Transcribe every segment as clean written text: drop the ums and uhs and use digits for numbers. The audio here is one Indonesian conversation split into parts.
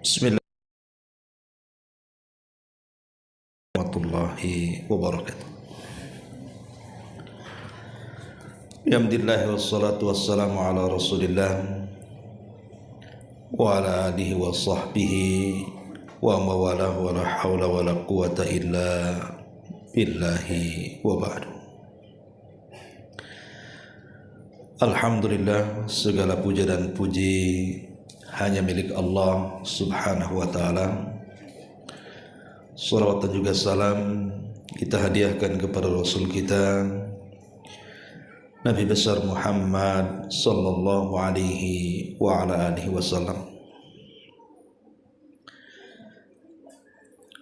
Bismillahirrahmanirrahim warahmatullahi wabarakatuh. Alhamdulillah wassalatu wassalamu ala Rasulillah wa ala alihi wa sahbihi wa mawalahu wa la hawla wa la quwata illa billahi wa ba'du. Alhamdulillah, segala puja dan puji hanya milik Allah subhanahu wa ta'ala. Salawat dan juga salam kita hadiahkan kepada Rasul kita Nabi besar Muhammad sallallahu alaihi wa ala alihi wasallam.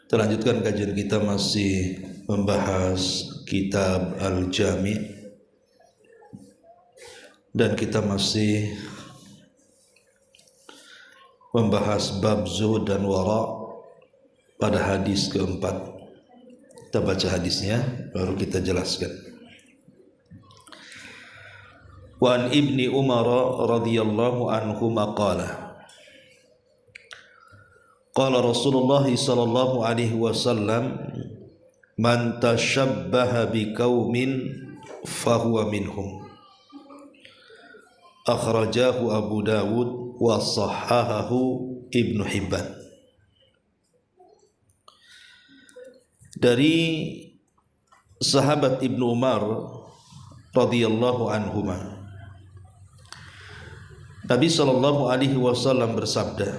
Kita lanjutkan kajian kita, masih membahas kitab Al-Jami', dan kita masih membahas bab zuhud dan wara' pada hadis keempat. Kita baca hadisnya baru kita jelaskan. Wa an Ibni Umar radhiyallahu anhu maqala qala Rasulullah sallallahu alaihi wasallam man tashabbaha biqaumin fahuwa minhum. Akhrajahu Abu Dawud wa sahahahu Ibnu Hibban. Dari sahabat Ibnu Umar radhiyallahu anhuma, Nabi sallallahu alaihi wasallam bersabda,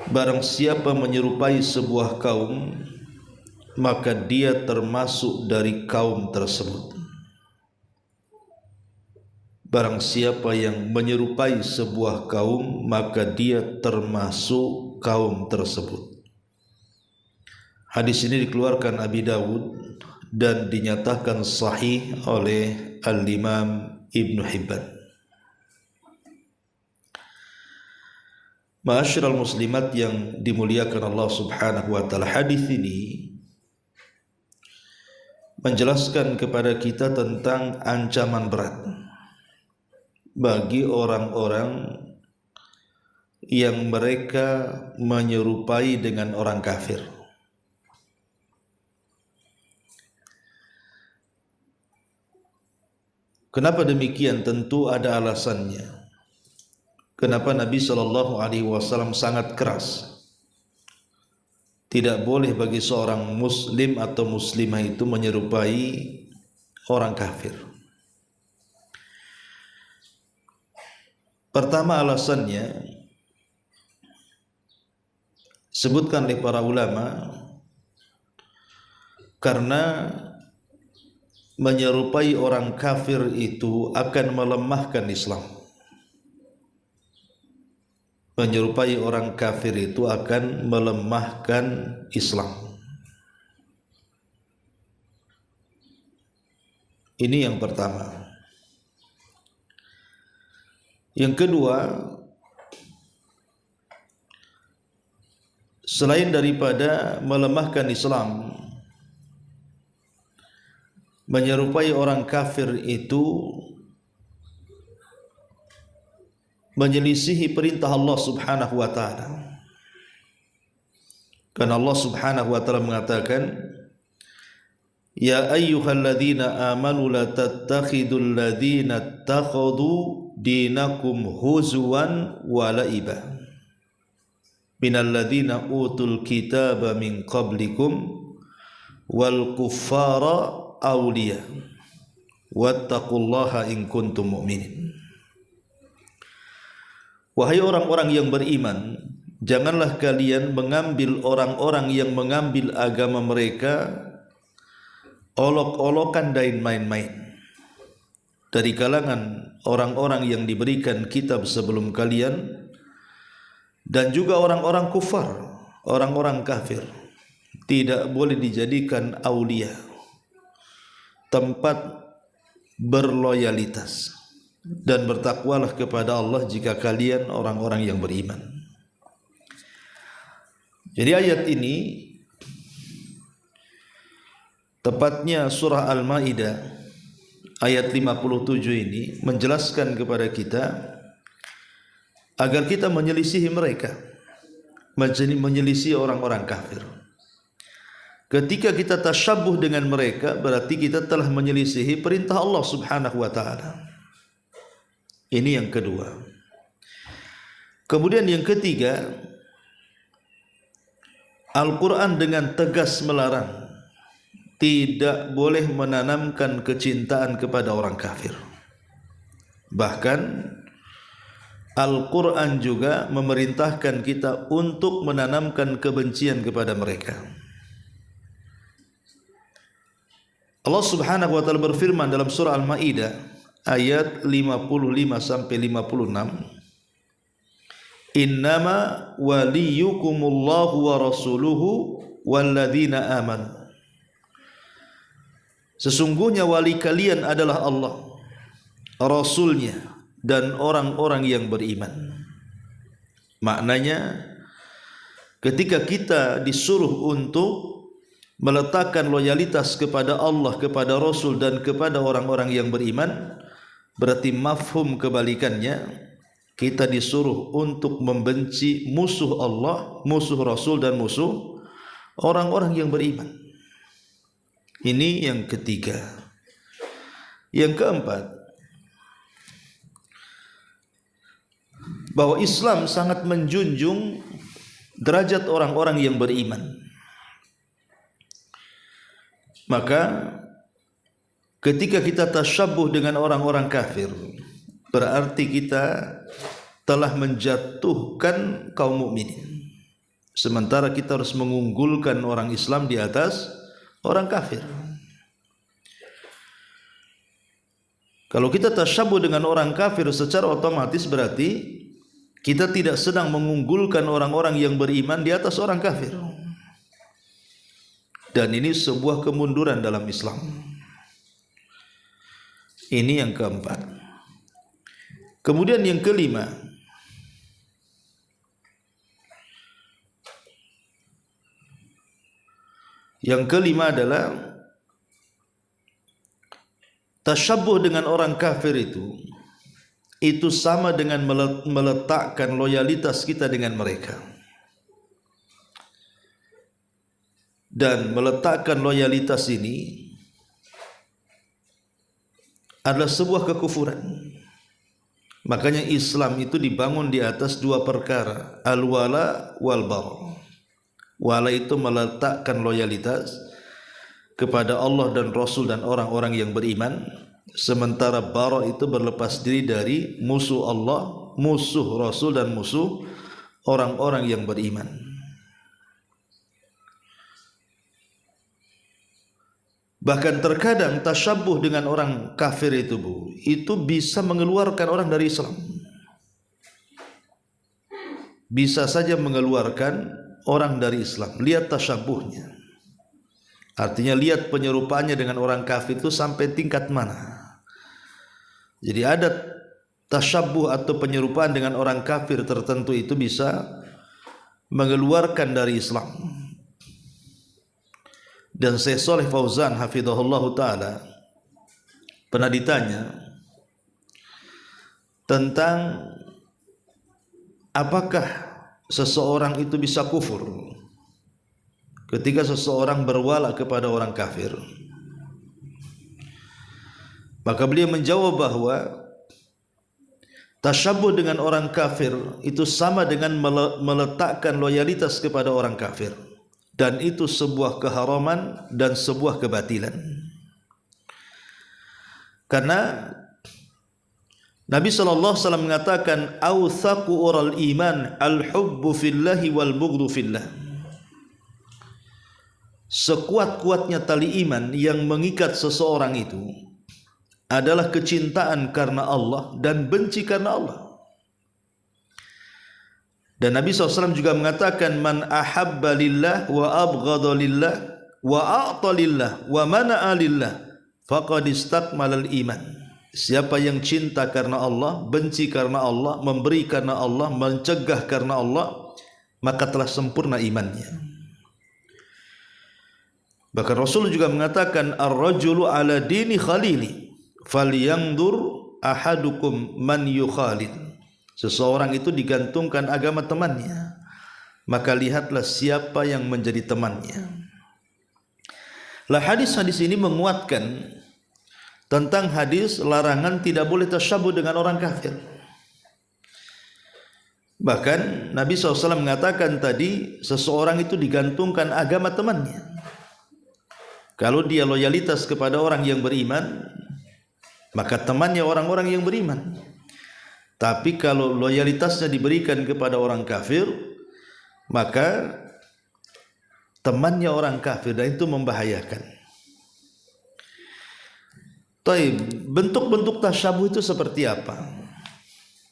barang siapa menyerupai sebuah kaum, maka dia termasuk dari kaum tersebut. Barang siapa yang menyerupai sebuah kaum, maka dia termasuk kaum tersebut. Hadis ini dikeluarkan Abi Dawud dan dinyatakan sahih oleh Al-Imam Ibnu Hibban. Ma'asyiral muslimat yang dimuliakan Allah subhanahu wa ta'ala, hadis ini menjelaskan kepada kita tentang ancaman berat bagi orang-orang yang mereka menyerupai dengan orang kafir. Kenapa demikian? Tentu ada alasannya. Kenapa Nabi SAW sangat keras? Tidak boleh bagi seorang muslim atau muslimah itu menyerupai orang kafir. Pertama alasannya, sebutkan oleh para ulama, karena menyerupai orang kafir itu akan melemahkan Islam. Menyerupai orang kafir itu akan melemahkan Islam. Ini yang pertama. Yang kedua, selain daripada melemahkan Islam, menyerupai orang kafir itu menyelisihi perintah Allah subhanahu wa ta'ala. Karena Allah subhanahu wa ta'ala mengatakan, ya ayyuhalladzina amanu la tattakhidul ladzina ittakhadhu dinakum huzwan wa la'iba minal ladzina utul kitaba min qablikum wal kuffara awliya wattaqullaha in kuntum mu'minin. Wahai orang-orang yang beriman, janganlah kalian mengambil orang-orang yang mengambil agama mereka olok-olokan dan main-main dari kalangan orang-orang yang diberikan kitab sebelum kalian, dan juga orang-orang kufar, orang-orang kafir tidak boleh dijadikan aulia, tempat berloyalitas. Dan bertakwalah kepada Allah jika kalian orang-orang yang beriman. Jadi ayat ini, tepatnya surah Al-Maidah ayat 57 ini, menjelaskan kepada kita agar kita menyelisihi mereka, menyelisihi orang-orang kafir. Ketika kita tasyabuh dengan mereka, berarti kita telah menyelisihi perintah Allah Subhanahu wa taala. Ini yang kedua. Kemudian yang ketiga, Al-Quran dengan tegas melarang tidak boleh menanamkan kecintaan kepada orang kafir. Bahkan Al-Quran juga memerintahkan kita untuk menanamkan kebencian kepada mereka. Allah Subhanahu wa taala berfirman dalam surah Al-Maidah ayat 55 sampai 56, Innama waliyukumullahu wa rasuluhu walladzina amanu. Sesungguhnya wali kalian adalah Allah, Rasulnya, dan orang-orang yang beriman. Maknanya, ketika kita disuruh untuk meletakkan loyalitas kepada Allah, kepada Rasul, dan kepada orang-orang yang beriman, berarti mafhum kebalikannya, kita disuruh untuk membenci musuh Allah, musuh Rasul, dan musuh orang-orang yang beriman. Ini yang ketiga. Yang keempat, bahwa Islam sangat menjunjung derajat orang-orang yang beriman. Maka ketika kita tasyabuh dengan orang-orang kafir, berarti kita telah menjatuhkan kaum mukminin. Sementara kita harus mengunggulkan orang Islam di atas orang kafir. Kalau kita tasyabuh dengan orang kafir, secara otomatis berarti kita tidak sedang mengunggulkan orang-orang yang beriman di atas orang kafir. Dan ini sebuah kemunduran dalam Islam. Ini yang keempat. Kemudian yang kelima, adalah tasyabuh dengan orang kafir itu sama dengan meletakkan loyalitas kita dengan mereka. Dan meletakkan loyalitas ini adalah sebuah kekufuran. Makanya Islam itu dibangun di atas dua perkara, al-wala wal bara. Wala itu meletakkan loyalitas kepada Allah dan Rasul dan orang-orang yang beriman, sementara bara itu berlepas diri dari musuh Allah, musuh Rasul, dan musuh orang-orang yang beriman. Bahkan terkadang tasyabuh dengan orang kafir itu bisa mengeluarkan orang dari Islam. Bisa saja mengeluarkan orang dari Islam. Lihat tasyabuhnya. Artinya lihat penyerupaannya dengan orang kafir itu sampai tingkat mana. Jadi ada tasyabuh atau penyerupaan dengan orang kafir tertentu itu bisa mengeluarkan dari Islam. Dan Syekh Shalih Fauzan hafizahullah taala pernah ditanya tentang apakah seseorang itu bisa kufur ketika seseorang berwala kepada orang kafir. Maka beliau menjawab bahwa tasyabuh dengan orang kafir itu sama dengan meletakkan loyalitas kepada orang kafir. Dan itu sebuah keharaman dan sebuah kebatilan. Karena Nabi SAW mengatakan awthaqu ural iman al-hubbu fillahi wal bughdu fillah. Sekuat-kuatnya tali iman yang mengikat seseorang itu adalah kecintaan karena Allah dan benci karena Allah. Dan Nabi SAW juga mengatakan man ahabba lillah wa abghadha lillah wa a'ta lillah wa mana'a lillah faqad istakmalal iman. Siapa yang cinta karena Allah, benci karena Allah, memberi karena Allah, mencegah karena Allah, maka telah sempurna imannya. Bahkan Rasul juga mengatakan ar-rajulu ala dini khalili falyanzur ahadukum man yukhalil. Seseorang itu digantungkan agama temannya, maka lihatlah siapa yang menjadi temannya. Lah hadis-hadis ini menguatkan tentang hadis larangan tidak boleh tasyabuh dengan orang kafir. Bahkan Nabi SAW mengatakan tadi, seseorang itu digantungkan agama temannya. Kalau dia loyalitas kepada orang yang beriman, maka temannya orang-orang yang beriman. Tapi kalau loyalitasnya diberikan kepada orang kafir, maka temannya orang kafir, dan itu membahayakan. Taib, bentuk-bentuk tasyabuh itu seperti apa?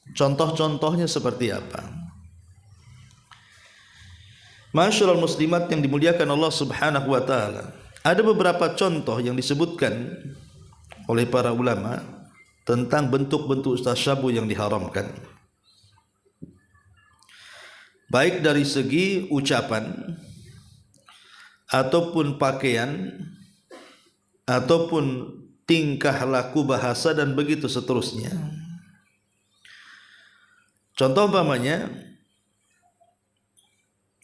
Contoh-contohnya seperti apa? Masyaallah muslimat yang dimuliakan Allah Subhanahu wa taala. Ada beberapa contoh yang disebutkan oleh para ulama tentang bentuk-bentuk tasyabuh yang diharamkan. Baik dari segi ucapan ataupun pakaian ataupun tingkah laku bahasa dan begitu seterusnya. Contoh umpamanya,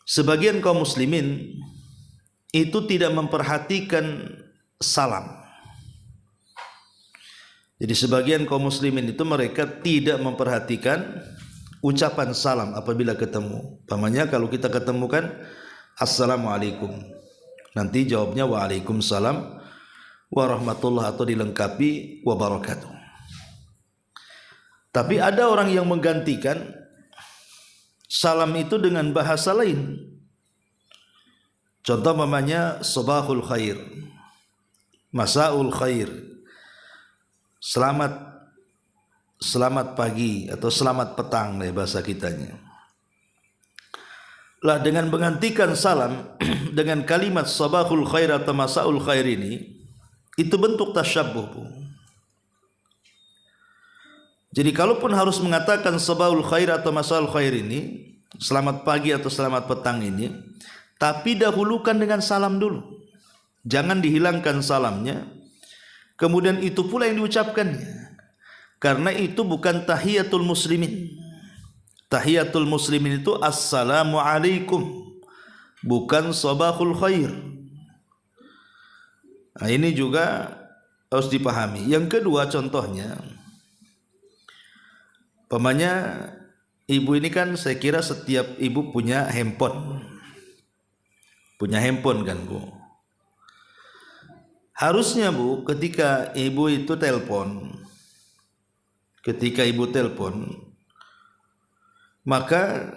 sebagian kaum muslimin itu tidak memperhatikan salam. Jadi sebagian kaum muslimin itu mereka tidak memperhatikan ucapan salam apabila ketemu. Umpamanya kalau kita ketemu kan assalamualaikum, nanti jawabnya waalaikumsalam warahmatullahi atau dilengkapi wabarakatuh. Tapi ada orang yang menggantikan salam itu dengan bahasa lain. Contoh namanya sabahul khair, masaul khair, selamat pagi atau selamat petang nih bahasa kitanya. Lah dengan menggantikan salam dengan kalimat sabahul khair atau masaul khair ini, itu bentuk tasyabuh. Jadi kalaupun harus mengatakan sabahul khair atau masaul khair ini, selamat pagi atau selamat petang ini, tapi dahulukan dengan salam dulu. Jangan dihilangkan salamnya, kemudian itu pula yang diucapkannya. Karena itu bukan tahiyatul muslimin. Tahiyatul muslimin itu assalamu alaikum, bukan sabahul khair. Nah, ini juga harus dipahami. Yang kedua contohnya, umpamanya ibu ini kan saya kira setiap ibu punya handphone. Punya handphone kan Bu. Harusnya Bu ketika ibu itu telepon, maka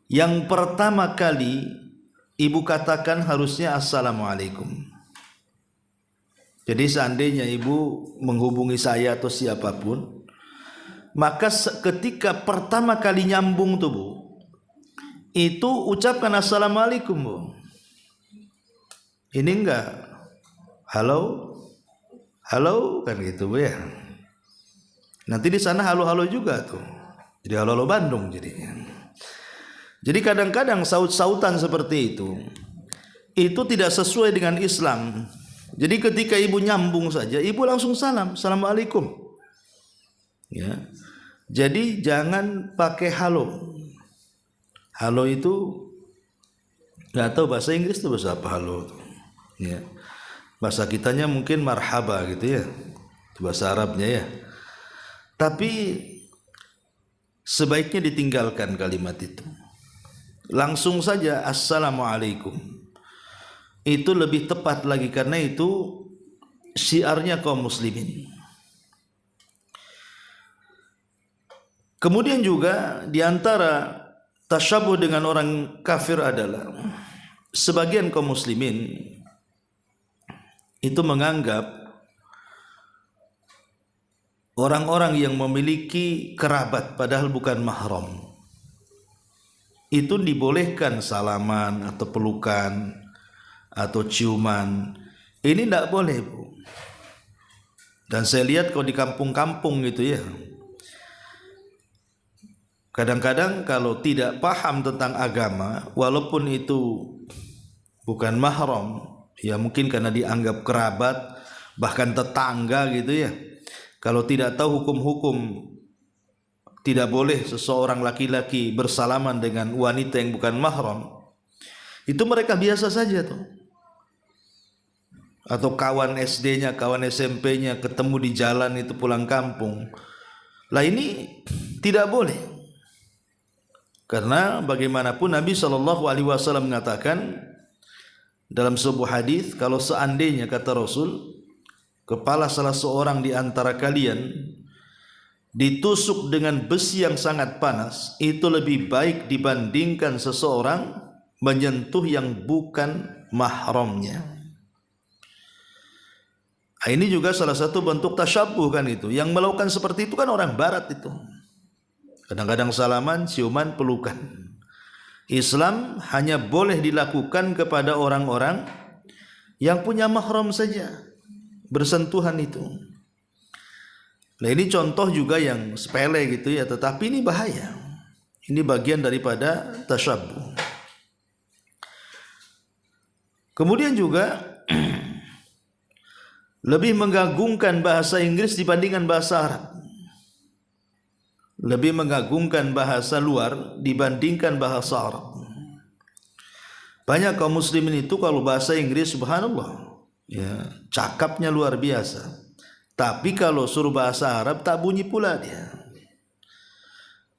yang pertama kali ibu katakan harusnya assalamualaikum. Jadi seandainya ibu menghubungi saya atau siapapun, maka ketika pertama kali nyambung tuh Bu, itu ucapkan assalamualaikum Bu. Ini enggak halo kan gitu Bu ya. Nanti di sana halo juga tuh. Jadi halo Bandung jadinya. Jadi kadang-kadang saut-sautan seperti itu tidak sesuai dengan Islam. Jadi ketika ibu nyambung saja, ibu langsung salam, assalamualaikum. Ya. Jadi jangan pakai halo. Halo itu nggak tahu bahasa Inggris itu bahasa apa halo. Ya. Bahasa kitanya mungkin marhaba gitu ya. Itu bahasa Arabnya ya. Tapi sebaiknya ditinggalkan kalimat itu. Langsung saja assalamualaikum. Itu lebih tepat lagi karena itu syiarnya kaum muslimin. Kemudian juga diantara tasyabuh dengan orang kafir adalah sebagian kaum muslimin itu menganggap orang-orang yang memiliki kerabat padahal bukan mahram itu dibolehkan salaman atau pelukan atau ciuman. Ini tidak boleh Bu. Dan saya lihat kalau di kampung-kampung gitu ya, kadang-kadang kalau tidak paham tentang agama, walaupun itu bukan mahram, ya mungkin karena dianggap kerabat bahkan tetangga gitu ya, kalau tidak tahu hukum-hukum tidak boleh seseorang laki-laki bersalaman dengan wanita yang bukan mahram, itu mereka biasa saja tuh. Atau kawan SD-nya, kawan SMP-nya ketemu di jalan itu pulang kampung. Lah ini tidak boleh. Karena bagaimanapun Nabi SAW mengatakan dalam sebuah hadis, kalau seandainya kata Rasul, kepala salah seorang di antara kalian ditusuk dengan besi yang sangat panas, itu lebih baik dibandingkan seseorang menyentuh yang bukan mahramnya. Ini juga salah satu bentuk tasyabuh kan itu. Yang melakukan seperti itu kan orang barat itu. Kadang-kadang salaman, ciuman, pelukan. Islam hanya boleh dilakukan kepada orang-orang yang punya mahram saja, bersentuhan itu. Nah ini contoh juga yang sepele gitu ya, tetapi ini bahaya. Ini bagian daripada tasyabuh. Kemudian juga lebih mengagungkan bahasa Inggris dibandingkan bahasa Arab. Lebih mengagungkan bahasa luar dibandingkan bahasa Arab. Banyak kaum muslimin itu kalau bahasa Inggris subhanallah, ya, cakapnya luar biasa. Tapi kalau suruh bahasa Arab tak bunyi pula dia.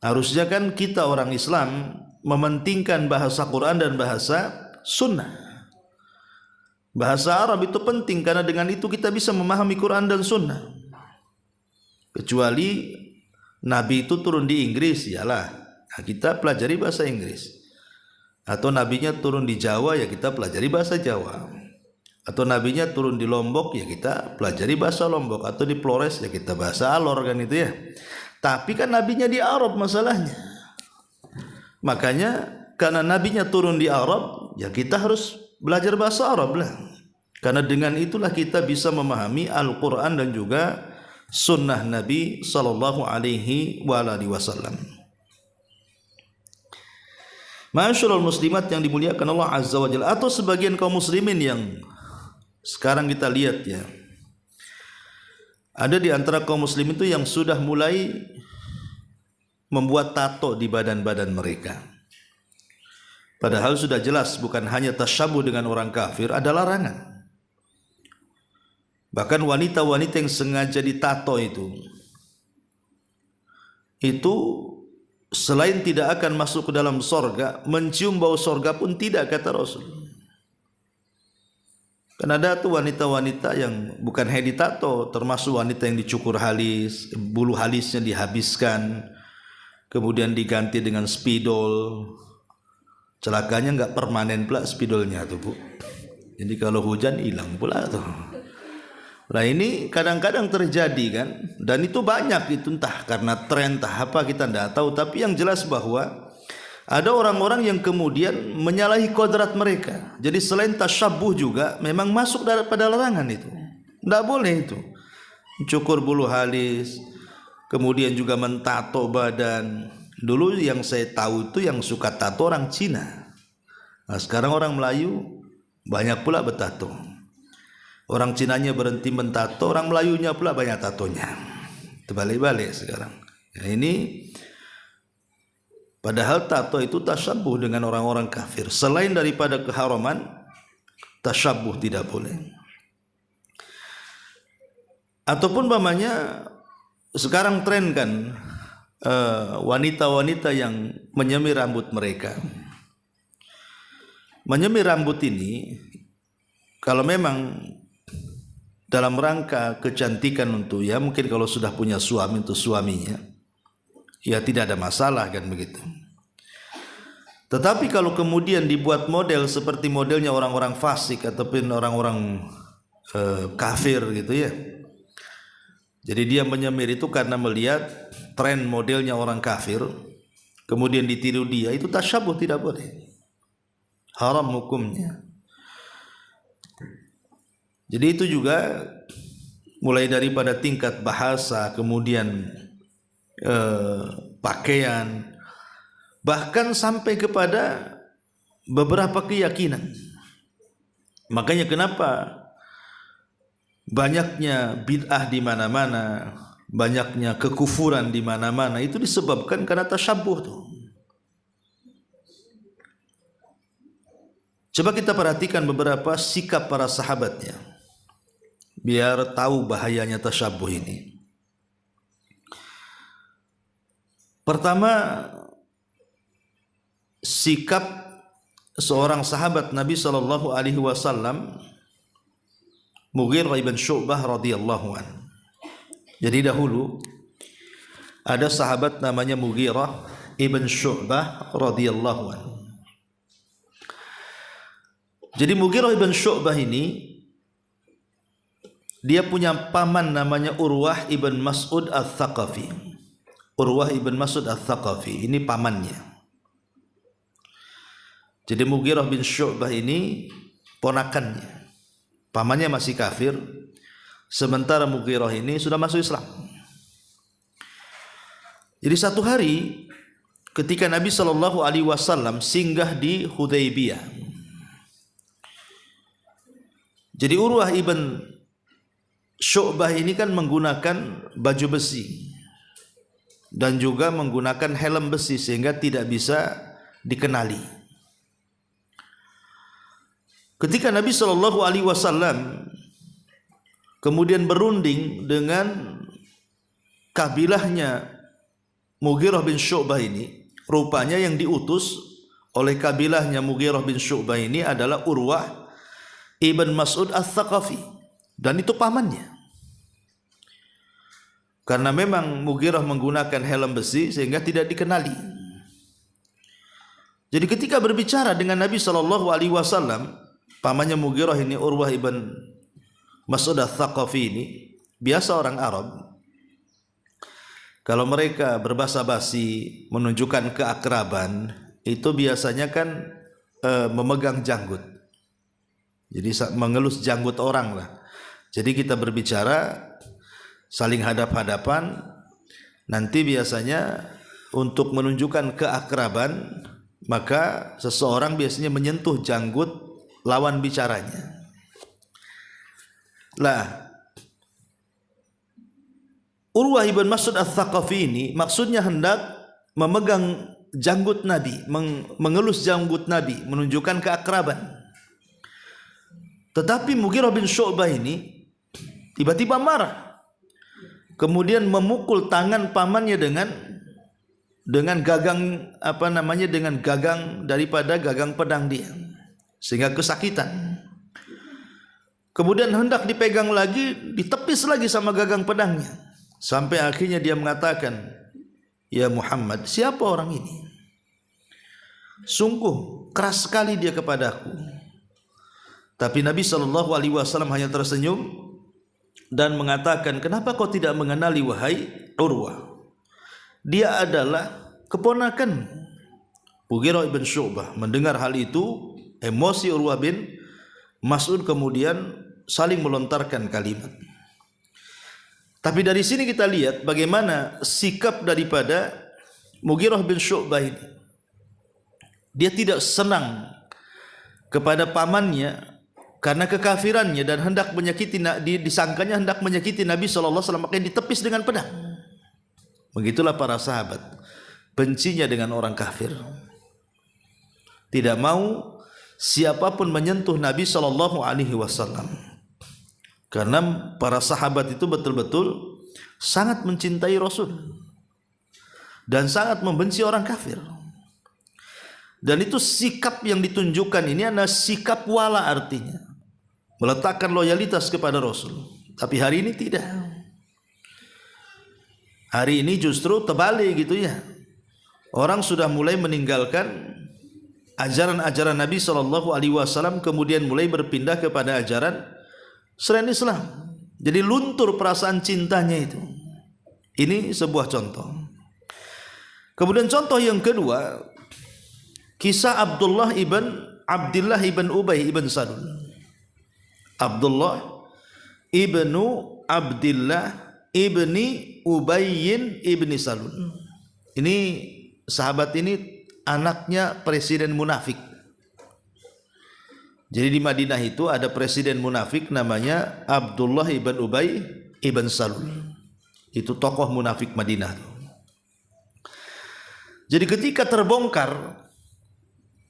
Harusnya kan kita orang Islam mementingkan bahasa Quran dan bahasa sunnah. Bahasa Arab itu penting karena dengan itu kita bisa memahami Quran dan sunnah. Kecuali Nabi itu turun di Inggris, yalah, nah, kita pelajari bahasa Inggris. Atau nabinya turun di Jawa, ya kita pelajari bahasa Jawa. Atau nabinya turun di Lombok, ya kita pelajari bahasa Lombok. Atau di Flores, ya kita bahasa Alor kan itu ya. Tapi kan nabinya di Arab masalahnya. Makanya karena nabinya turun di Arab, ya kita harus belajar bahasa Arab lah. Karena dengan itulah kita bisa memahami Al-Quran dan juga sunnah Nabi sallallahu alaihi wasallam. Ma'asyiral muslimat yang dimuliakan Allah Azza wa Jalla, atau sebagian kaum muslimin yang sekarang kita lihat ya, ada di antara kaum muslimin itu yang sudah mulai membuat tato di badan-badan mereka. Padahal sudah jelas bukan hanya tasyabuh dengan orang kafir, ada larangan. Bahkan wanita-wanita yang sengaja ditato itu selain tidak akan masuk ke dalam sorga, mencium bau sorga pun tidak, kata Rasul. Kan ada tuh wanita-wanita yang bukan hanya ditato, termasuk wanita yang dicukur halis, bulu halisnya dihabiskan, kemudian diganti dengan spidol. Celakanya nggak permanen pula spidolnya tuh Bu. Jadi kalau hujan hilang pula tuh. Nah ini kadang-kadang terjadi kan, dan itu banyak itu, entah karena tren, entah apa kita tidak tahu. Tapi yang jelas bahwa ada orang-orang yang kemudian menyalahi kodrat mereka. Jadi selain tasyabuh juga memang masuk pada larangan itu. Tidak boleh itu. Cukur bulu halis, kemudian juga mentato badan. Dulu yang saya tahu itu yang suka tato orang Cina. Nah, sekarang orang Melayu banyak pula bertato. Orang Cinanya berhenti mentato, orang Melayunya pula banyak tatonya. Terbalik-balik sekarang. Ya, ini padahal tato itu tasyabuh dengan orang-orang kafir. Selain daripada keharaman, tasyabuh tidak boleh. Ataupun umpamanya sekarang tren kan, wanita-wanita yang menyemir rambut mereka. Menyemir rambut ini kalau memang dalam rangka kecantikan untuk, ya mungkin kalau sudah punya suami untuk suaminya, ya tidak ada masalah kan begitu. Tetapi kalau kemudian dibuat model seperti modelnya orang-orang fasik ataupun orang-orang kafir gitu ya. Jadi dia menyemir itu karena melihat tren modelnya orang kafir, kemudian ditiru dia, itu tasyabuh, tidak boleh. Haram hukumnya. Jadi itu juga mulai daripada tingkat bahasa, kemudian pakaian, bahkan sampai kepada beberapa keyakinan. Makanya kenapa banyaknya bid'ah di mana-mana, banyaknya kekufuran di mana-mana itu disebabkan karena tasyabbuh tuh. Coba kita perhatikan beberapa sikap para sahabatnya biar tahu bahayanya tasyabbuh ini. Pertama, sikap seorang sahabat Nabi sallallahu alaihi wasallam, Mughirah ibn Syu'bah radhiyallahu an. Jadi dahulu ada sahabat namanya Mughirah ibn Syu'bah radhiyallahu an. Jadi Mughirah ibn Syu'bah ini dia punya paman namanya Urwah ibn Mas'ud al-Thaqafi. Urwah ibn Mas'ud al-Thaqafi ini pamannya. Jadi Mughirah bin Syu'bah ini ponakannya. Pamannya masih kafir, sementara Mughirah ini sudah masuk Islam. Jadi satu hari ketika Nabi SAW singgah di Hudaybiyah, jadi Urwah ibn Syu'bah ini kan menggunakan baju besi dan juga menggunakan helm besi sehingga tidak bisa dikenali. Ketika Nabi SAW kemudian berunding dengan kabilahnya Mughirah bin Syu'bah ini, rupanya yang diutus oleh kabilahnya Mughirah bin Syu'bah ini adalah Urwah ibn Mas'ud al-Thaqafi, dan itu pamannya. Karena memang Mughirah menggunakan helm besi sehingga tidak dikenali. Jadi ketika berbicara dengan Nabi SAW, pamannya Mughirah ini Urwah ibn Mas'ud al-Thaqafi ini, biasa orang Arab kalau mereka berbahasa basi menunjukkan keakraban itu biasanya kan memegang janggut. Jadi mengelus janggut orang lah. Jadi kita berbicara saling hadap-hadapan, nanti biasanya untuk menunjukkan keakraban maka seseorang biasanya menyentuh janggut lawan bicaranya. Lah, Urwah ibn Mas'ud al-Thaqafi ini maksudnya hendak memegang janggut Nabi, mengelus janggut Nabi, menunjukkan keakraban. Tetapi Mughirah bin Syu'bah ini tiba-tiba marah, kemudian memukul tangan pamannya dengan gagang dengan gagang daripada gagang pedang dia, sehingga kesakitan. Kemudian hendak dipegang lagi, ditepis lagi sama gagang pedangnya, sampai akhirnya dia mengatakan, "Ya Muhammad, siapa orang ini? Sungguh keras sekali dia kepadaku." Tapi Nabi SAW hanya tersenyum dan mengatakan, "Kenapa kau tidak mengenali wahai Urwah? Dia adalah keponakan." Mughirah ibn Syu'bah mendengar hal itu, emosi Urwah bin Mas'ud kemudian saling melontarkan kalimat. Tapi dari sini kita lihat bagaimana sikap daripada Mughirah bin Syu'bah ini. Dia tidak senang kepada pamannya karena kekafirannya dan hendak menyakiti, disangkanya hendak menyakiti Nabi SAW, makanya ditepis dengan pedang. Begitulah para sahabat, bencinya dengan orang kafir. Tidak mau siapapun menyentuh Nabi SAW. Karena para sahabat itu betul-betul sangat mencintai Rasul dan sangat membenci orang kafir. Dan itu sikap yang ditunjukkan ini adalah sikap wala, artinya meletakkan loyalitas kepada Rasul. Tapi hari ini tidak. Hari ini justru terbalik gitu ya. Orang sudah mulai meninggalkan ajaran-ajaran Nabi SAW, kemudian mulai berpindah kepada ajaran selain Islam. Jadi luntur perasaan cintanya itu. Ini sebuah contoh. Kemudian contoh yang kedua, kisah Abdullah ibn Ubay ibn Salul. Abdullah ibnu Abdillah ibni Ubayyin ibni Salul. Ini sahabat ini anaknya presiden munafik. Jadi di Madinah itu ada presiden munafik namanya Abdullah ibn Ubay ibn Salul. Itu tokoh munafik Madinah. Jadi ketika terbongkar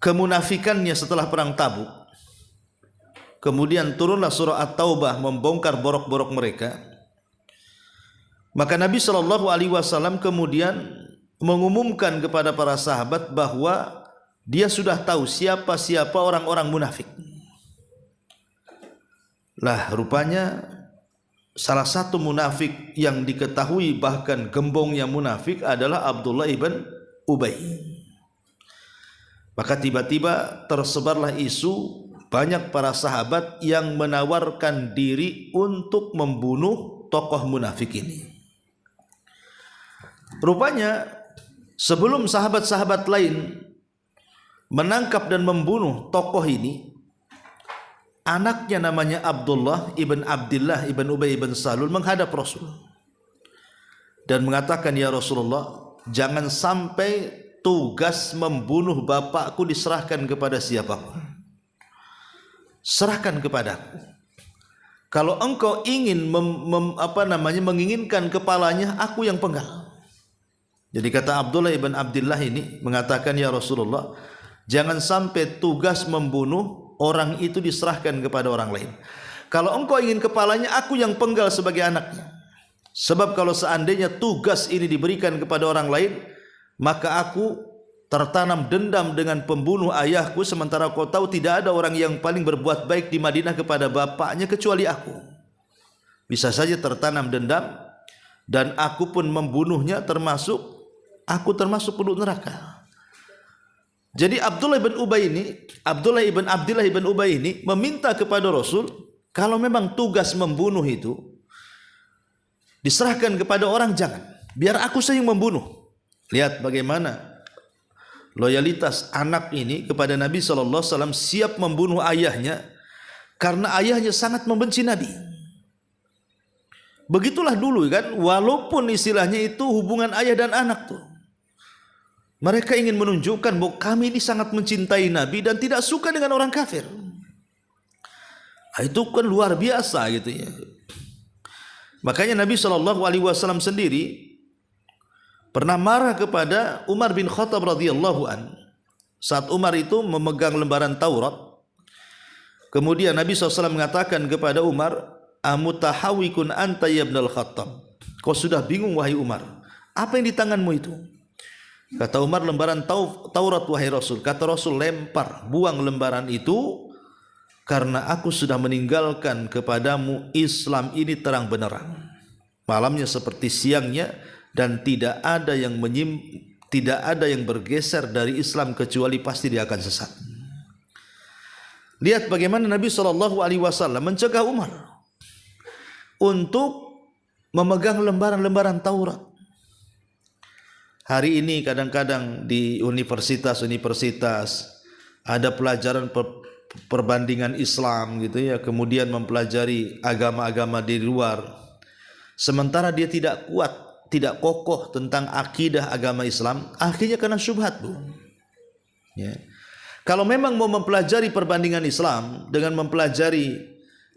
kemunafikannya setelah perang Tabuk, kemudian turunlah surah At-Taubah membongkar borok-borok mereka, maka Nabi SAW kemudian mengumumkan kepada para sahabat bahwa dia sudah tahu siapa-siapa orang-orang munafik. Lah rupanya salah satu munafik yang diketahui bahkan gembongnya munafik adalah Abdullah ibn Ubay. Maka tiba-tiba tersebarlah isu banyak para sahabat yang menawarkan diri untuk membunuh tokoh munafik ini. Rupanya sebelum sahabat-sahabat lain menangkap dan membunuh tokoh ini, anaknya namanya Abdullah ibn Abdillah ibn Ubay ibn Salul menghadap Rasul dan mengatakan, ya Rasulullah, jangan sampai tugas membunuh bapakku diserahkan kepada siapapun. Serahkan kepadaku. Kalau engkau ingin menginginkan kepalanya, aku yang penggal. Jadi kata Abdullah ibn Abdillah ini mengatakan, ya Rasulullah, jangan sampai tugas membunuh orang itu diserahkan kepada orang lain. Kalau engkau ingin kepalanya, aku yang penggal sebagai anaknya. Sebab kalau seandainya tugas ini diberikan kepada orang lain, maka aku tertanam dendam dengan pembunuh ayahku, sementara kau tahu tidak ada orang yang paling berbuat baik di Madinah kepada bapaknya kecuali aku. Bisa saja tertanam dendam dan aku pun membunuhnya, termasuk penduduk neraka. Jadi Abdullah ibn Abdillah ibn Ubay ini meminta kepada Rasul, kalau memang tugas membunuh itu diserahkan kepada orang, jangan, biar aku saja yang membunuh. Lihat bagaimana loyalitas anak ini kepada Nabi SAW, siap membunuh ayahnya karena ayahnya sangat membenci Nabi. Begitulah dulu kan, walaupun istilahnya itu hubungan ayah dan anak tuh, mereka ingin menunjukkan bahwa kami ini sangat mencintai Nabi dan tidak suka dengan orang kafir. Itu kan luar biasa gitu ya. Makanya Nabi SAW sendiri pernah marah kepada Umar bin Khattab radhiyallahu an. Saat Umar itu memegang lembaran Taurat, kemudian Nabi SAW mengatakan kepada Umar, amutahawikun anta ya ibnal Khattab. Kau sudah bingung wahai Umar, apa yang di tanganmu itu? Kata Umar, lembaran Taurat wahai Rasul. Kata Rasul, lempar, buang lembaran itu, karena aku sudah meninggalkan kepadamu Islam ini terang benerang, malamnya seperti siangnya, dan tidak ada yang bergeser dari Islam kecuali pasti dia akan sesat. Lihat bagaimana Nabi SAW mencegah Umar untuk memegang lembaran-lembaran Taurat. Hari ini kadang-kadang di universitas-universitas ada pelajaran perbandingan Islam gitu ya, kemudian mempelajari agama-agama di luar. Sementara dia tidak kuat, tidak kokoh tentang akidah agama Islam, akhirnya kena syubhat, Bu. Ya. Kalau memang mau mempelajari perbandingan Islam dengan mempelajari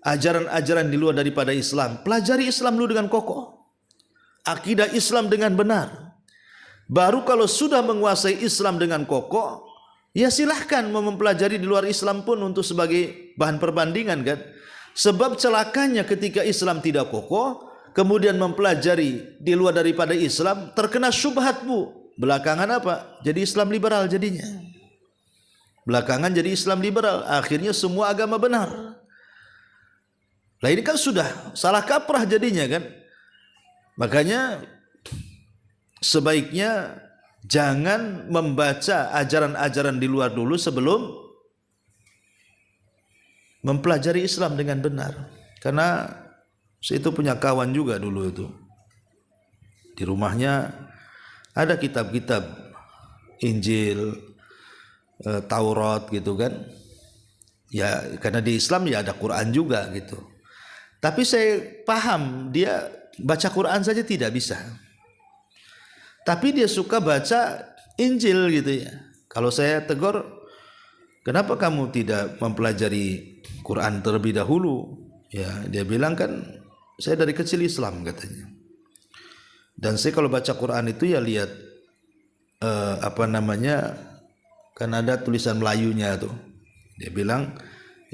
ajaran-ajaran di luar daripada Islam, pelajari Islam dulu dengan kokoh, akidah Islam dengan benar. Baru kalau sudah menguasai Islam dengan kokoh, ya silahkan mempelajari di luar Islam pun untuk sebagai bahan perbandingan kan. Sebab celakanya ketika Islam tidak kokoh, kemudian mempelajari di luar daripada Islam, terkena syubhat, Bu. Belakangan apa? Jadi Islam liberal jadinya. Belakangan jadi Islam liberal, akhirnya semua agama benar. Lah ini kan sudah salah kaprah jadinya kan. Makanya sebaiknya jangan membaca ajaran-ajaran di luar dulu sebelum mempelajari Islam dengan benar. Karena saya itu punya kawan juga dulu itu. Di rumahnya ada kitab-kitab Injil, Taurat gitu kan. Ya karena di Islam ya ada Quran juga gitu. Tapi saya paham dia baca Quran saja tidak bisa. Tapi dia suka baca Injil gitu ya. Kalau saya tegur, kenapa kamu tidak mempelajari Quran terlebih dahulu? Ya, dia bilang kan saya dari kecil Islam katanya. Dan saya kalau baca Quran itu ya lihat kan ada tulisan Melayunya tuh. Dia bilang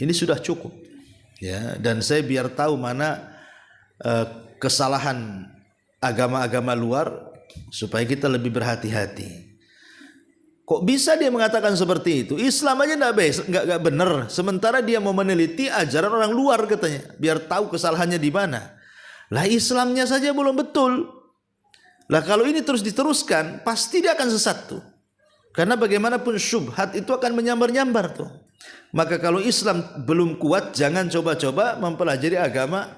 ini sudah cukup, ya. Dan saya biar tahu mana kesalahan agama-agama luar supaya kita lebih berhati-hati. Kok bisa dia mengatakan seperti itu? Islam aja nggak benar. Sementara dia mau meneliti ajaran orang luar katanya, biar tahu kesalahannya di mana. Lah Islamnya saja belum betul. Lah kalau ini terus diteruskan, pasti dia akan sesat tuh. Karena bagaimanapun syubhat itu akan menyambar-nyambar tuh. Maka kalau Islam belum kuat, jangan coba-coba mempelajari agama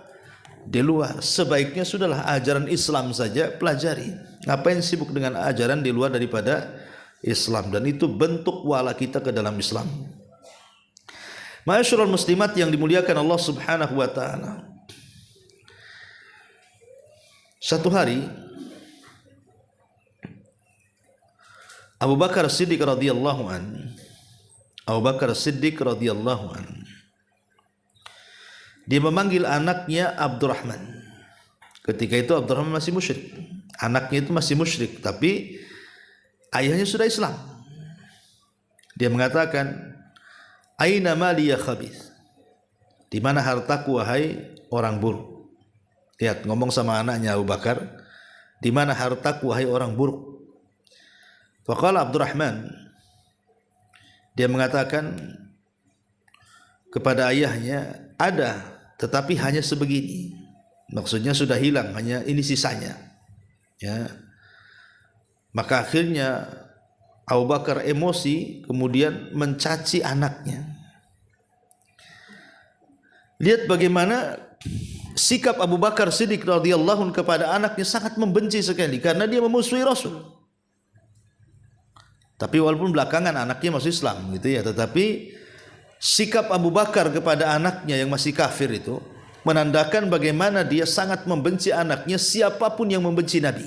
di luar. Sebaiknya sudahlah ajaran Islam saja pelajari. Ngapain sibuk dengan ajaran di luar daripada Islam? Dan itu bentuk wala kita ke dalam Islam. Ma'asyiral muslimat yang dimuliakan Allah Subhanahu wa taala. Satu hari Abu Bakar Siddiq radhiyallahu an dia memanggil anaknya Abdurrahman. Ketika itu Abdurrahman masih musyrik. Anaknya itu masih musyrik, tapi ayahnya sudah Islam. Dia mengatakan, "Aina mali ya khabith?" Di mana hartaku wahai orang buruk? Lihat, ngomong sama anaknya Abu Bakar, di mana hartaku wahai orang buruk? Faqala Abdurrahman, dia mengatakan kepada ayahnya, ada, tetapi hanya sebegini. Maksudnya sudah hilang, hanya ini sisanya. Ya. Maka akhirnya Abu Bakar emosi, kemudian mencaci anaknya. Lihat bagaimana sikap Abu Bakar Siddiq radhiyallahu anhu kepada anaknya, sangat membenci sekali karena dia memusuhi Rasul. Tapi walaupun belakangan anaknya masuk Islam gitu ya, tetapi sikap Abu Bakar kepada anaknya yang masih kafir itu menandakan bagaimana dia sangat membenci anaknya, siapapun yang membenci Nabi.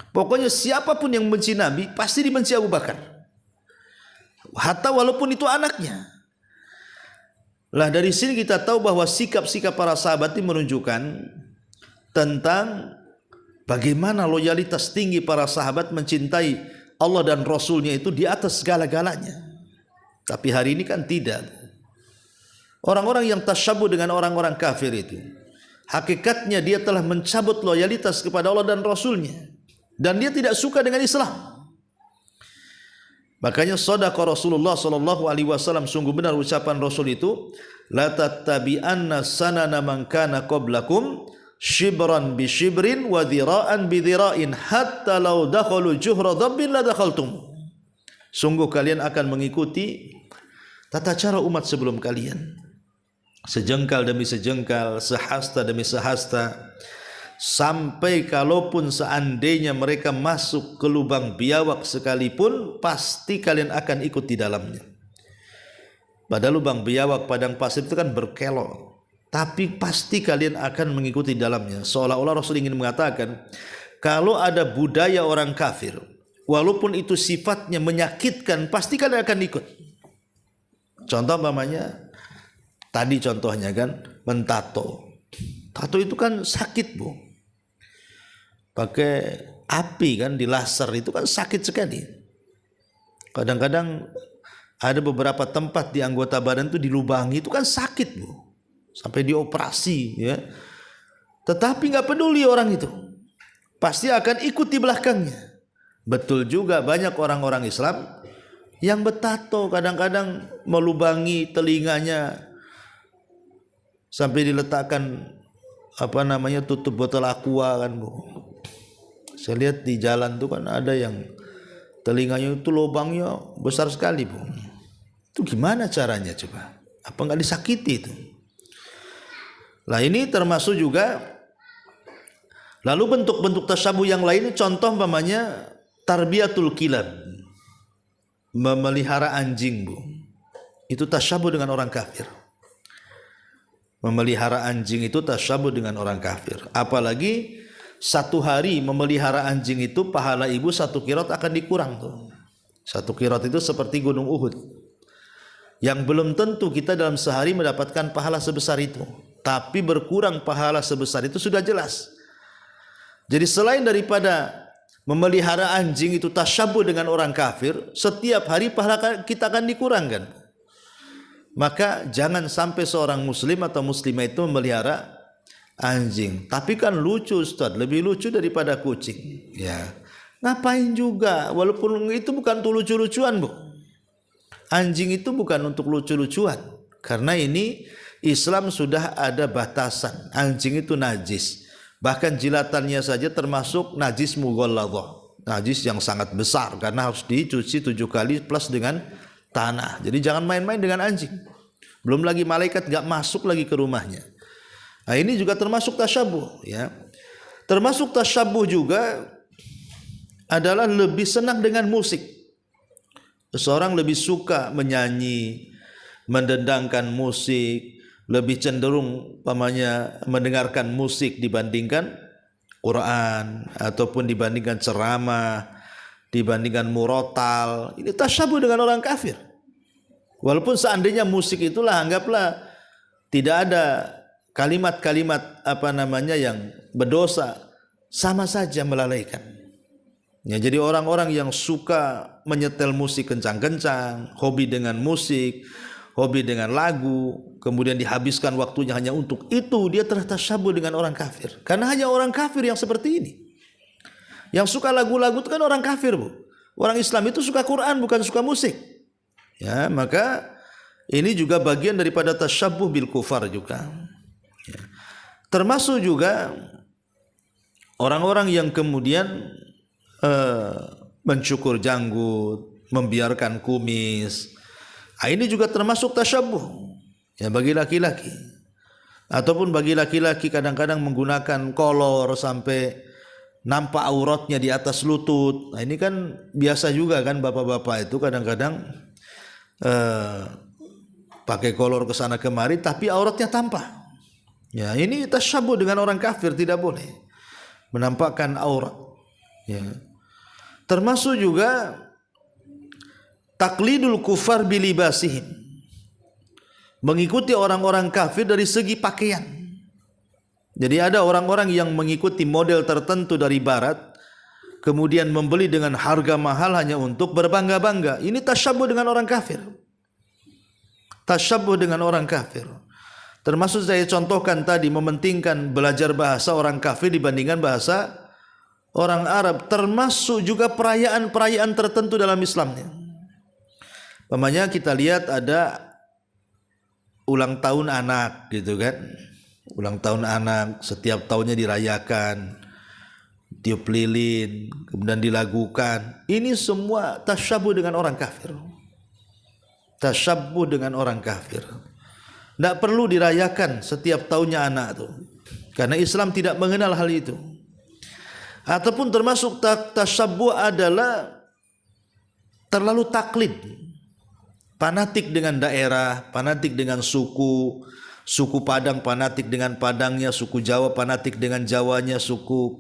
Pokoknya siapapun yang membenci Nabi pasti dibenci Abu Bakar. Hatta walaupun itu anaknya. Lah dari sini kita tahu bahwa sikap-sikap para sahabat ini menunjukkan tentang bagaimana loyalitas tinggi para sahabat mencintai Allah dan Rasulnya itu di atas segala-galanya. Tapi hari ini kan tidak. Orang-orang yang tasyabbuh dengan orang-orang kafir itu, hakikatnya dia telah mencabut loyalitas kepada Allah dan Rasulnya, dan dia tidak suka dengan Islam. Makanya shadaqa Rasulullah sallallahu alaihi wasallam, sungguh benar ucapan Rasul itu, la tattabi'anna sanana man kana qablakum shibran bi shibrin wa dhira'an bi dhira'in hatta law dakhalu juhra dhabbin la dakhaltum. Sungguh kalian akan mengikuti tata cara umat sebelum kalian, sejengkal demi sejengkal, sehasta demi sehasta, sampai kalaupun seandainya mereka masuk ke lubang biawak sekalipun, pasti kalian akan ikut di dalamnya. Pada lubang biawak padang pasir itu kan berkelok, tapi pasti kalian akan mengikuti dalamnya. Seolah-olah Rasul ingin mengatakan, kalau ada budaya orang kafir, walaupun itu sifatnya menyakitkan, pasti kalian akan ikut. Contoh umpamanya, tadi contohnya kan, mentato. Tato itu kan sakit, Bu. Pakai api kan, di laser itu kan sakit sekali. Kadang-kadang ada beberapa tempat di anggota badan itu dilubangi, itu kan sakit, Bu. Sampai dioperasi ya. Tetapi nggak peduli orang itu, pasti akan ikut di belakangnya. Betul juga banyak orang-orang Islam yang bertato, kadang-kadang melubangi telinganya sampai diletakkan tutup botol aqua kan, Bu. Saya lihat di jalan tuh kan ada yang telinganya itu lubangnya besar sekali, Bu. Itu gimana caranya coba? Apa nggak disakiti itu? Lah ini termasuk juga. Lalu bentuk-bentuk tasyabuh yang lain, contoh umpamanya tarbiyatul kilab, memelihara anjing, Bu. Itu tasyabuh dengan orang kafir. Memelihara anjing itu tasyabuh dengan orang kafir. Apalagi satu hari memelihara anjing itu pahala ibu 1 qirot akan dikurang tuh. 1 qirot itu seperti gunung Uhud, yang belum tentu kita dalam sehari mendapatkan pahala sebesar itu. Tapi berkurang pahala sebesar itu sudah jelas. Jadi selain daripada memelihara anjing itu tasyabuh dengan orang kafir, setiap hari pahala kita akan dikurangkan. Maka jangan sampai seorang muslim atau muslimah itu memelihara anjing. Tapi kan lucu Ustaz, lebih lucu daripada kucing. Ya, ngapain juga? Walaupun itu bukan untuk lucu-lucuan, Bu. Anjing itu bukan untuk lucu-lucuan. Karena ini Islam sudah ada batasan. Anjing itu najis. Bahkan jilatannya saja termasuk najis mughalladhah. Najis yang sangat besar karena harus dicuci 7 kali plus dengan tanah. Jadi jangan main-main dengan anjing. Belum lagi malaikat gak masuk lagi ke rumahnya. Nah, ini juga termasuk tasyabuh, ya. Termasuk tasyabuh juga adalah lebih senang dengan musik. Seseorang lebih suka menyanyi, mendendangkan musik, lebih cenderung mendengarkan musik dibandingkan Quran ataupun dibandingkan ceramah, dibandingkan murotal. Ini tasyabuh dengan orang kafir. Walaupun seandainya musik itulah anggaplah tidak ada kalimat-kalimat yang berdosa, sama saja melalaikan. Ya, jadi orang-orang yang suka menyetel musik kencang-kencang, hobi dengan musik, hobi dengan lagu, kemudian dihabiskan waktunya hanya untuk itu, dia telah tasyabuh dengan orang kafir. Karena hanya orang kafir yang seperti ini. Yang suka lagu-lagu itu kan orang kafir, Bu. Orang Islam itu suka Quran, bukan suka musik. Ya, maka ini juga bagian daripada tasyabuh bil kufar juga. Ya. Termasuk juga orang-orang yang kemudian mencukur janggut, membiarkan kumis. Ini juga termasuk tasyabuh, ya, bagi laki-laki. Ataupun bagi laki-laki kadang-kadang menggunakan kolor sampai nampak auratnya di atas lutut. Nah, ini kan biasa juga kan bapak-bapak itu kadang-kadang pakai kolor ke sana kemari tapi auratnya tampak. Ya, ini tasyabuh dengan orang kafir, tidak boleh menampakkan aurat. Ya. Termasuk juga taklidul kufar bilibasihim, mengikuti orang-orang kafir dari segi pakaian. Jadi ada orang-orang yang mengikuti model tertentu dari barat, kemudian membeli dengan harga mahal hanya untuk berbangga-bangga. Ini tasyabuh dengan orang kafir. Tasyabuh dengan orang kafir. Termasuk saya contohkan tadi, mementingkan belajar bahasa orang kafir dibandingkan bahasa orang Arab. Termasuk juga perayaan-perayaan tertentu dalam Islamnya. Umpamanya kita lihat ada ulang tahun anak gitu kan. Ulang tahun anak setiap tahunnya dirayakan, tiup lilin, kemudian dilagukan. Ini semua tasyabuh dengan orang kafir. Tasyabuh dengan orang kafir. Tidak perlu dirayakan setiap tahunnya anak itu, karena Islam tidak mengenal hal itu. Ataupun termasuk tasyabuh adalah terlalu taklid, fanatik dengan daerah, fanatik dengan suku, suku Padang fanatik dengan Padangnya, suku Jawa fanatik dengan Jawanya, suku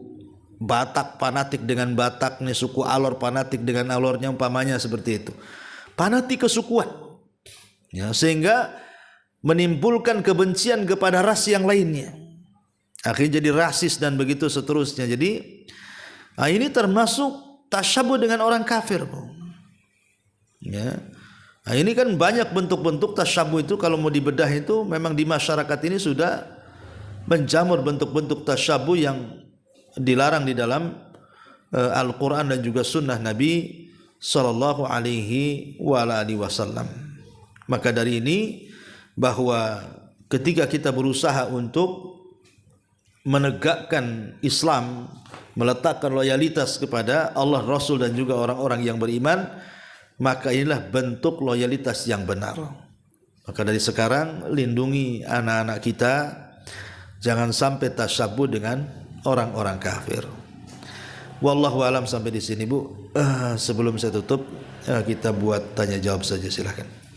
Batak fanatik dengan Bataknya, suku Alor fanatik dengan Alornya, umpamanya seperti itu. Fanatik kesukuan, ya, sehingga menimbulkan kebencian kepada ras yang lainnya. Akhirnya jadi rasis dan begitu seterusnya. Jadi ini termasuk tasyabuh dengan orang kafir, Bu. Ya. Nah, ini kan banyak bentuk-bentuk tasyabuh itu, kalau mau dibedah itu memang di masyarakat ini sudah menjamur bentuk-bentuk tasyabuh yang dilarang di dalam Al-Quran dan juga sunnah Nabi Sallallahu Alaihi Wasallam. Maka dari ini, bahwa ketika kita berusaha untuk menegakkan Islam, meletakkan loyalitas kepada Allah, Rasul dan juga orang-orang yang beriman, maka inilah bentuk loyalitas yang benar. Maka dari sekarang lindungi anak-anak kita, jangan sampai tasyabuh dengan orang-orang kafir. Wallahu alam, sampai di sini, Bu. Sebelum saya tutup, kita buat tanya jawab saja, silakan.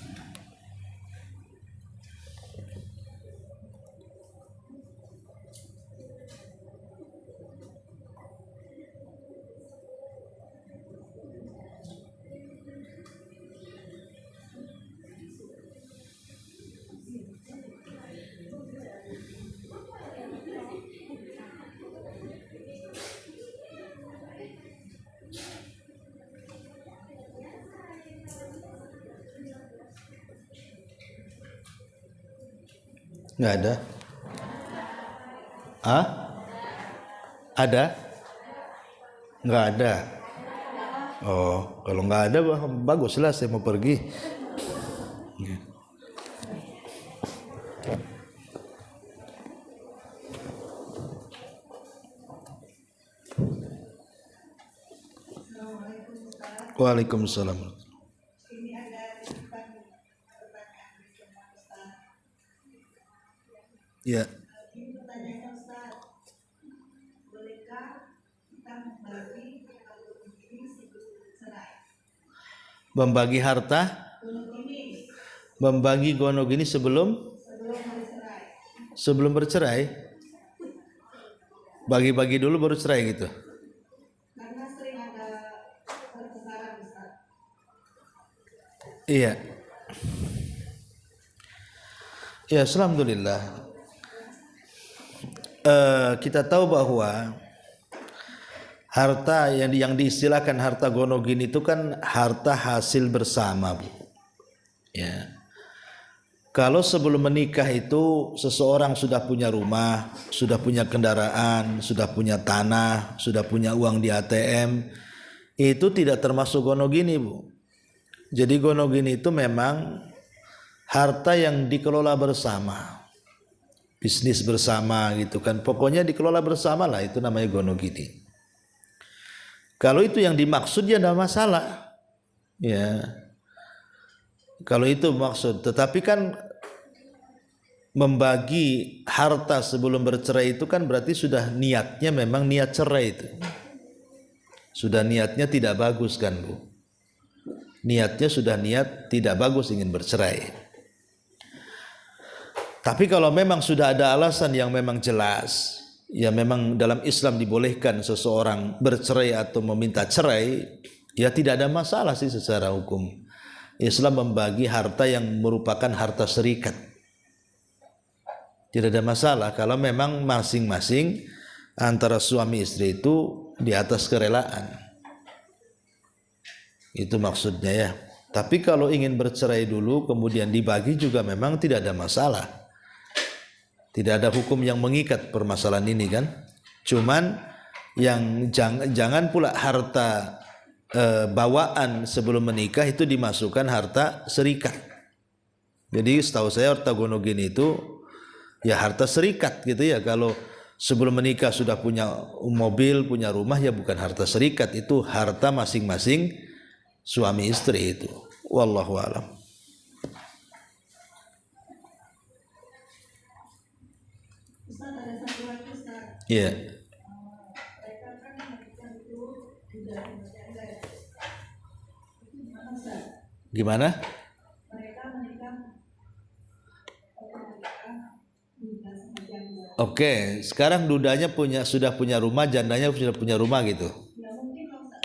Nggak ada. Ah? Ada? Nggak ada. Oh, kalau nggak ada baguslah, saya mau pergi. Waalaikumsalam. Ya. Membagi harta, membagi gonogini sebelum bercerai. Bagi-bagi dulu baru cerai gitu. Karena sering ada pertengkaran besar. Iya. Ya, alhamdulillah. Kita tahu bahwa harta yang diistilahkan harta gonogin itu kan harta hasil bersama, Bu. Ya. Kalau sebelum menikah itu seseorang sudah punya rumah, sudah punya kendaraan, sudah punya tanah, sudah punya uang di ATM, itu tidak termasuk gonogini, Bu. Jadi gonogini itu memang harta yang dikelola bersama, bisnis bersama gitu kan. Pokoknya dikelola bersama lah, itu namanya gonogini. Kalau itu yang dimaksud ya tidak masalah, ya. Kalau itu maksud, tetapi kan membagi harta sebelum bercerai itu kan berarti sudah niatnya memang niat cerai itu. Sudah niatnya tidak bagus kan, Bu. Niatnya sudah niat tidak bagus, ingin bercerai. Tapi kalau memang sudah ada alasan yang memang jelas, ya memang dalam Islam dibolehkan seseorang bercerai atau meminta cerai, ya tidak ada masalah sih secara hukum. Islam membagi harta yang merupakan harta serikat. Tidak ada masalah kalau memang masing-masing antara suami istri itu di atas kerelaan. Itu maksudnya ya. Tapi kalau ingin bercerai dulu kemudian dibagi juga memang tidak ada masalah. Tidak ada hukum yang mengikat permasalahan ini kan. Cuman yang jangan pula harta bawaan sebelum menikah itu dimasukkan harta serikat. Jadi setahu saya harta gonogini itu ya harta serikat gitu ya. Kalau sebelum menikah sudah punya mobil, punya rumah, ya bukan harta serikat, itu harta masing-masing suami istri itu. Wallahu a'lam. Ustaz, ada satu lagi Ustaz. Iya. Mereka kan menikah itu tidak berjanda. Itu gimana Ustaz? Gimana? Mereka menikah sama janda. Oke, sekarang dudanya sudah punya rumah, jandanya sudah punya rumah gitu. Ya mungkin Ustaz.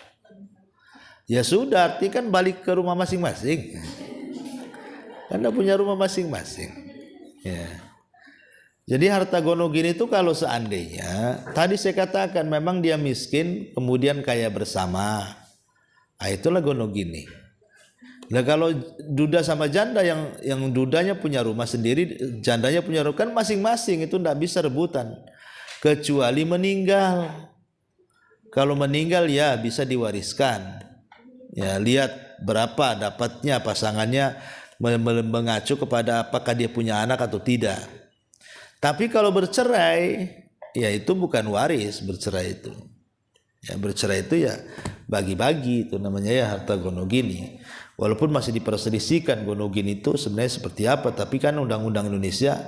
Ya sudah, arti kan balik ke rumah masing-masing. Anda punya rumah masing-masing. Ya. Jadi harta gonogini itu kalau seandainya tadi saya katakan memang dia miskin kemudian kaya bersama, nah itulah gonogini. Nah kalau duda sama janda yang dudanya punya rumah sendiri, jandanya punya rumah, kan masing-masing itu tidak bisa rebutan kecuali meninggal. Kalau meninggal ya bisa diwariskan. Ya lihat berapa dapatnya pasangannya, mengacu kepada apakah dia punya anak atau tidak. Tapi kalau bercerai, ya itu bukan waris bercerai itu. Ya bercerai itu ya bagi-bagi, itu namanya ya harta gonogini. Walaupun masih diperselisihkan gonogini itu sebenarnya seperti apa, tapi kan undang-undang Indonesia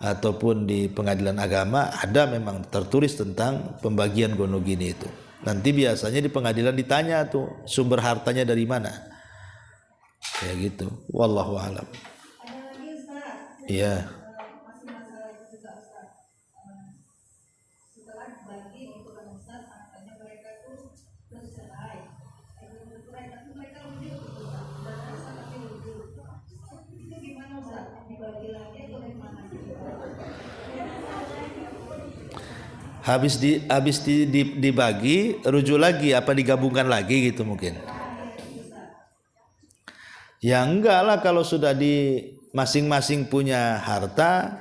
ataupun di pengadilan agama ada memang tertulis tentang pembagian gonogini itu. Nanti biasanya di pengadilan ditanya tuh sumber hartanya dari mana. Kayak gitu. Wallahu a'lam. Ada lagi Ustaz. Iya. Masih masalah itu juga Ustaz. Setelah dibagi itu kan Ustaz, katanya mereka tuh bercerai. Mereka rujuk Ustaz. Dan rasa tapi rujuk. Itu gimana Ustaz? Dibagi lagi atau bagaimana? Habis dibagi, rujuk lagi apa digabungkan lagi gitu mungkin. Ya enggak lah, kalau sudah di masing-masing punya harta,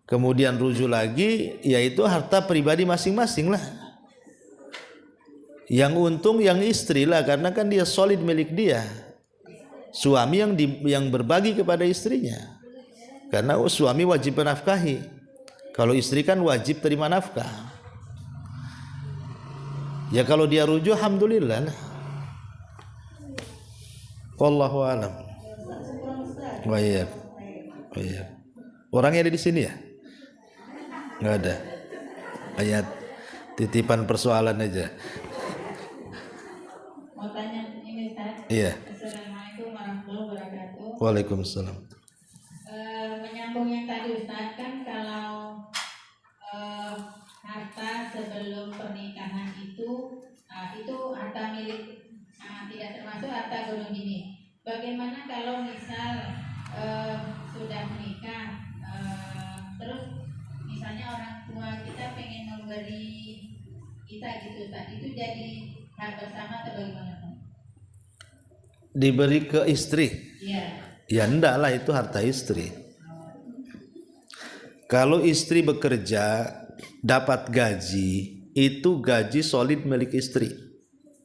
kemudian rujuk lagi, yaitu harta pribadi masing-masing lah. Yang untung yang istri lah, karena kan dia solid milik dia. Suami yang berbagi kepada istrinya, karena suami wajib menafkahi. Kalau istri kan wajib terima nafkah. Ya kalau dia rujuk, alhamdulillah lah. Wallahu a'lam. Wa iya. Orangnya ada di sini ya? Enggak ada. Ayat titipan persoalan aja. Mau tanya ini Ustaz? Iya. Assalamualaikum warahmatullahi wabarakatuh. Waalaikumsalam. Menyambung yang tadi Ustaz, kan kalau harta sebelum pernikahan itu harta milik, tidak termasuk harta gunung ini. Bagaimana kalau misal sudah menikah, terus misalnya orang tua kita pengen memberi kita gitu Ustaz, itu jadi hak bersama atau bagaimana? Diberi ke istri? Iya. Ya enggak lah, itu harta istri. Kalau istri bekerja dapat gaji, itu gaji solid milik istri.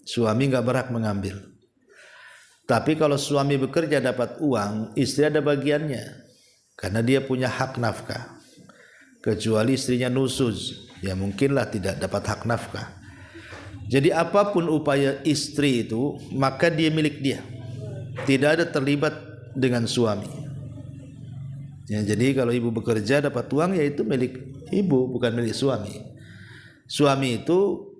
Suami enggak berhak mengambil. Tapi kalau suami bekerja dapat uang, istri ada bagiannya, karena dia punya hak nafkah. Kecuali istrinya nusuz, ya mungkinlah tidak dapat hak nafkah. Jadi apapun upaya istri itu, maka dia milik dia, tidak ada terlibat dengan suami. Ya, jadi kalau ibu bekerja dapat uang, ya itu milik ibu, bukan milik suami. Suami itu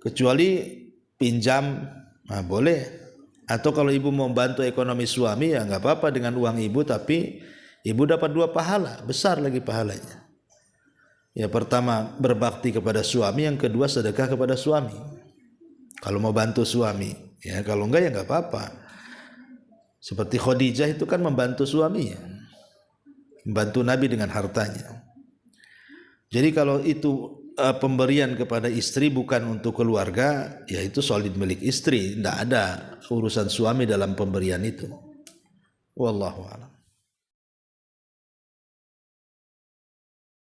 kecuali pinjam, nah boleh. Atau kalau ibu mau bantu ekonomi suami, ya nggak apa-apa dengan uang ibu, tapi ibu dapat 2 pahala, besar lagi pahalanya. Ya pertama berbakti kepada suami, yang kedua sedekah kepada suami. Kalau mau bantu suami, ya kalau enggak ya nggak apa-apa. Seperti Khadijah itu kan membantu suaminya, membantu Nabi dengan hartanya. Jadi kalau itu pemberian kepada istri bukan untuk keluarga, ya itu solid milik istri, tidak ada urusan suami dalam pemberian itu. Wallahu a'lam.